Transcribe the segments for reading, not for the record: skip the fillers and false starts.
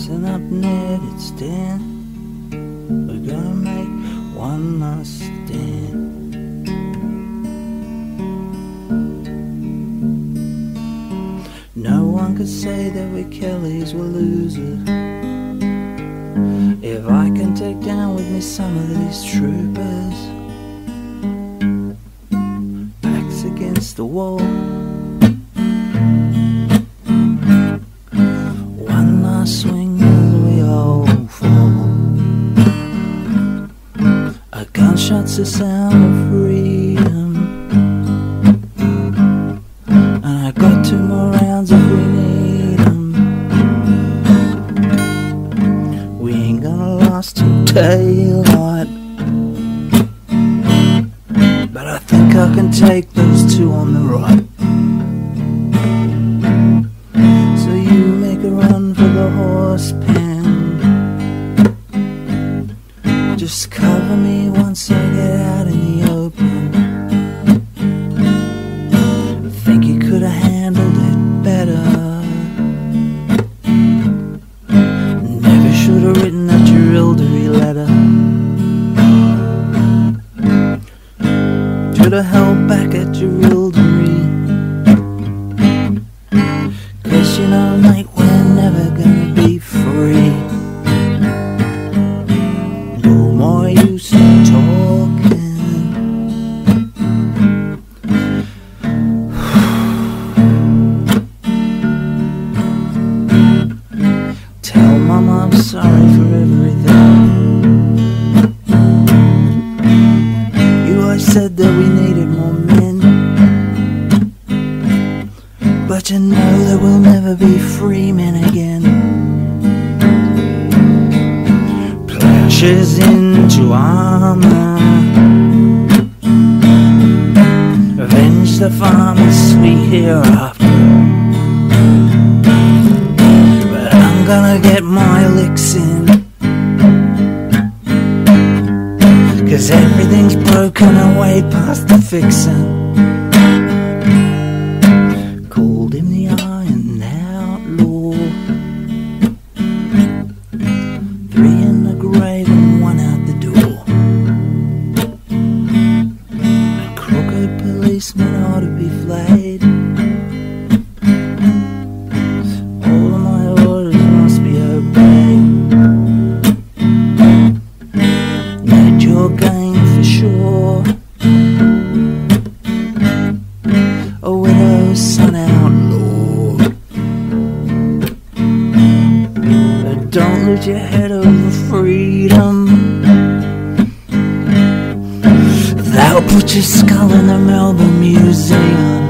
Listen up, Ned, it's Dan. We're gonna make one last stand. No one could say that we Kellys were losers. If I can take down with me some of these troopers, backs against the wall, one last swing as we all fall. A gunshot's the sound of freedom, and I got 2 more rounds if we need 'em. We ain't gonna last till daylight, but I think I can take those 2 on the right. So you make a run for the horse pen. Just cover me once I get out in the open. Think you could have handled it better. Never should have written that Jerilderie letter. Should have held back at Jerilderie. 'Cause you know, mate, we're never gonna be free. No more use in talking. Tell Mum I'm sorry for everything. You always said that we needed more men, but you know that we'll never be free men again. Plowshares into armor, avenge the farmers we hereafter. But I'm gonna get my licks in, 'cause everything's broken and way past the fixing. Called him the Iron Outlaw. 3 in the grave and 1 out the door. A crooked policeman ought to be flayed. All of my orders must be obeyed. Ned, your game for sure. A widow's son outlaw. But don't lose your head over freedom. That'll put your skull in the Melbourne Museum.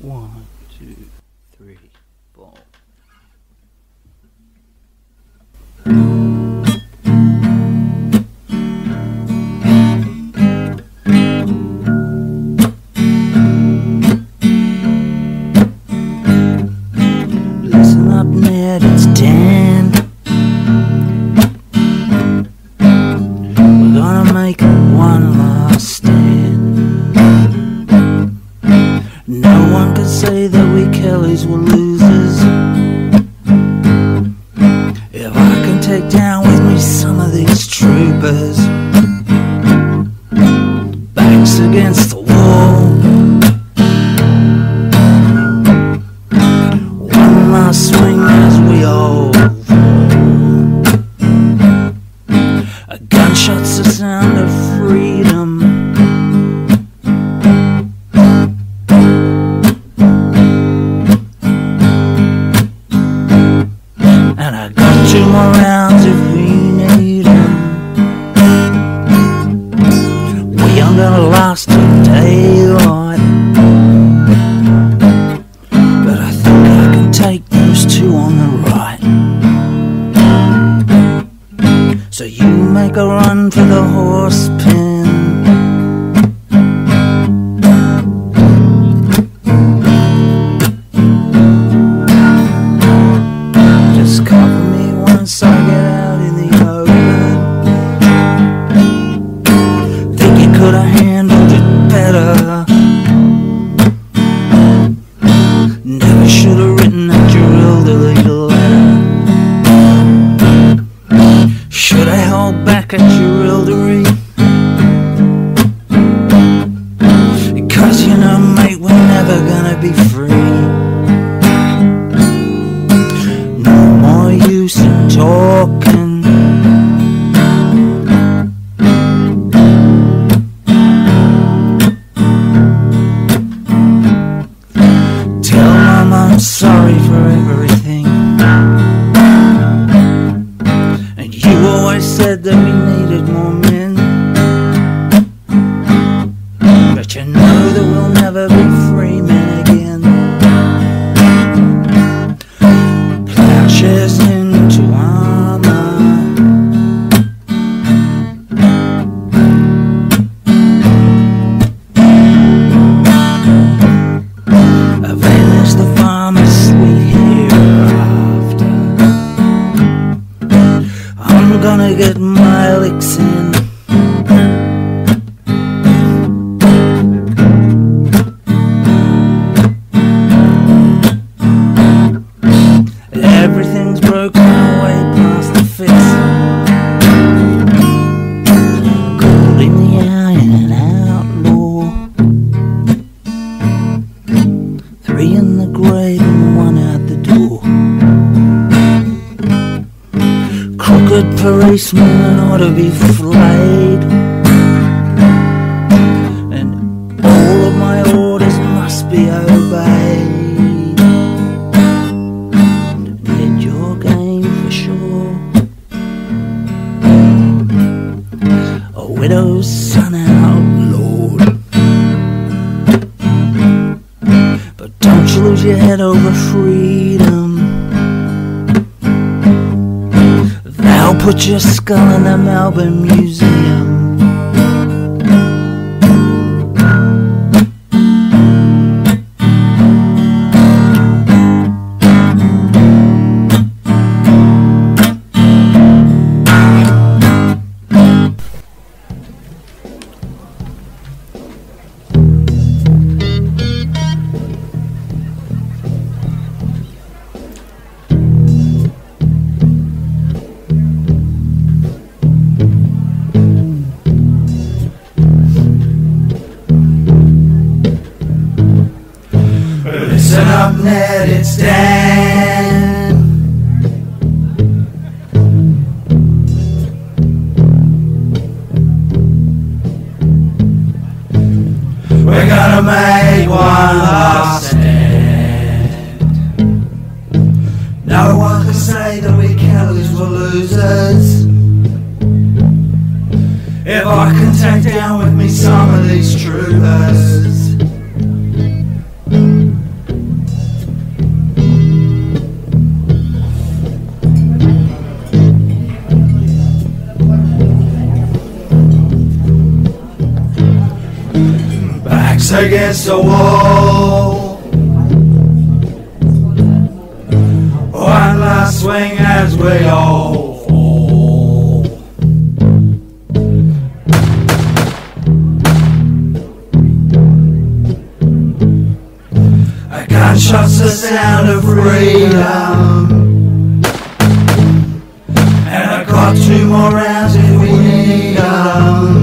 One, two, three, four. Listen up, Ned, it's Dan. We're gonna make one last stand. No one could say that we Kellys were losers. If I can take down with me some of these troopers, backs against the wall, one last swing as we all fall. A gunshot's the sound of freedom, never gonna be free. No more use in talking. Tell Mom I'm sorry for everything. And you always said that we needed more men. But you know that we'll never be free men again. Plowshares into armor. Vain is the farmer's sweet hereafter. I'm gonna get my licks in. Everything's broken away past the fix. Calling the iron an outlaw. 3 in the grave and 1 out the door. Crooked policemen ought to be flayed. And all of my orders must be obeyed. Did your game for sure. A widow's son outlawed. But don't you lose your head over freedom. They'll put your skull in the Melbourne Museum. Listen up, Ned, it's Dan. We're gonna make one last stand. No one can say that we Kellys were losers. If I can take down with me some of these troopers. Backs against the wall. One last swing as we all fall. A gunshot's the sound of freedom. And I got 2 more rounds if we need 'em.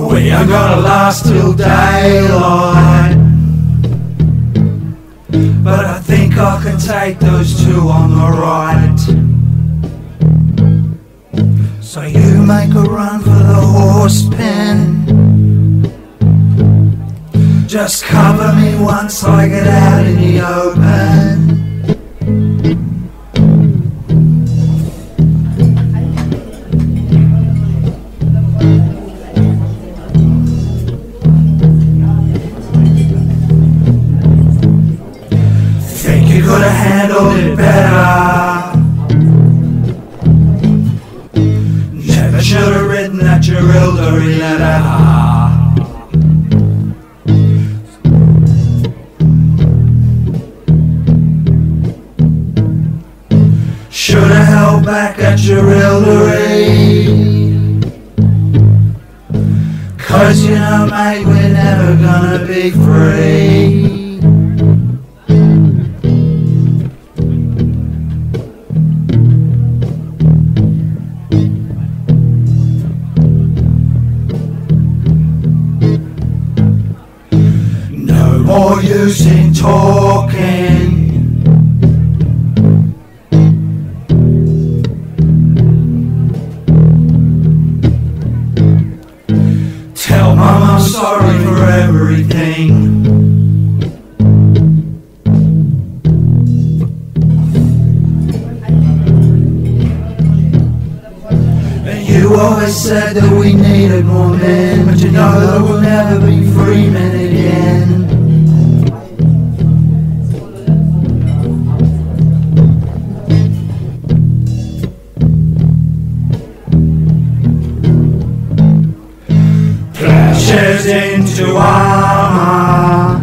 We ain't gonna last till daylight, but I think I can take those 2 on the right. So you make a run for the horse pen. Just cover me once I get out in the open. Could have handled it better. Never should have written that Jerilderie letter. Should have held back at Jerilderie. 'Cause you know, mate, we're never gonna be free. use in talking. Tell Mum I'm sorry for everything. You always said that we needed more men, but you know that we'll never be free men again. Plowshares into armor,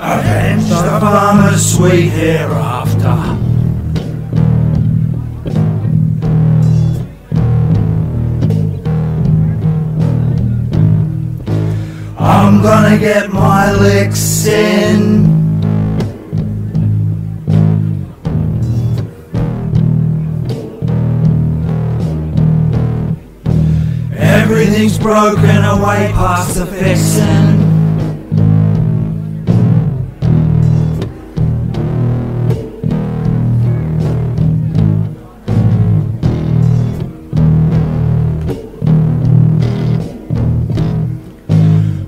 avenge the farmer's sweet hereafter. I'm gonna get my licks in. Everything's broken away past the fixin'.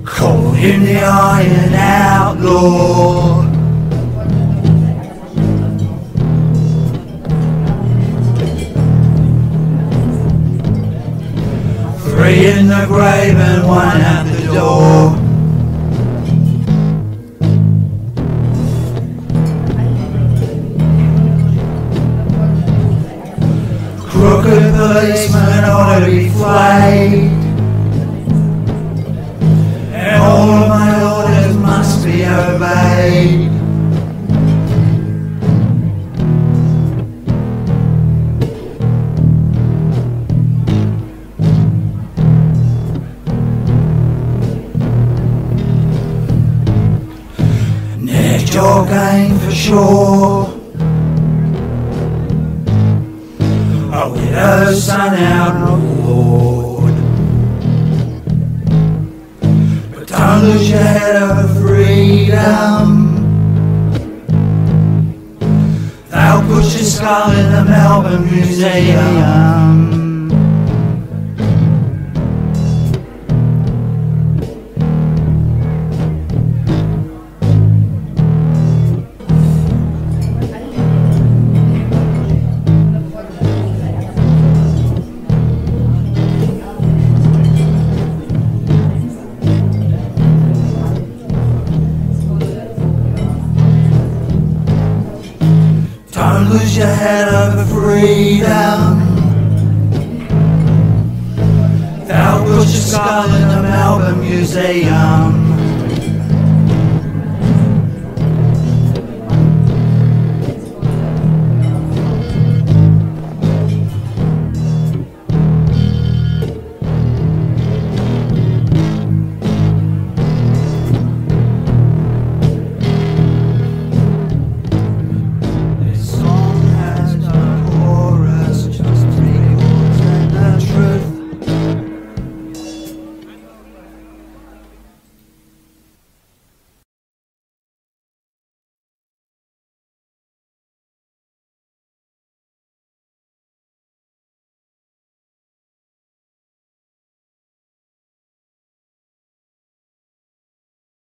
Call him the Iron Outlaw. Three in the grave and one at the door. Crooked policemen ought to be flayed, and all of my orders must be obeyed. Your game for sure. A widow's son outlawed, but don't lose your head over freedom. They'll put your skull in the Melbourne Museum. Don't lose your head over freedom. They'll put your skull in the Melbourne Museum.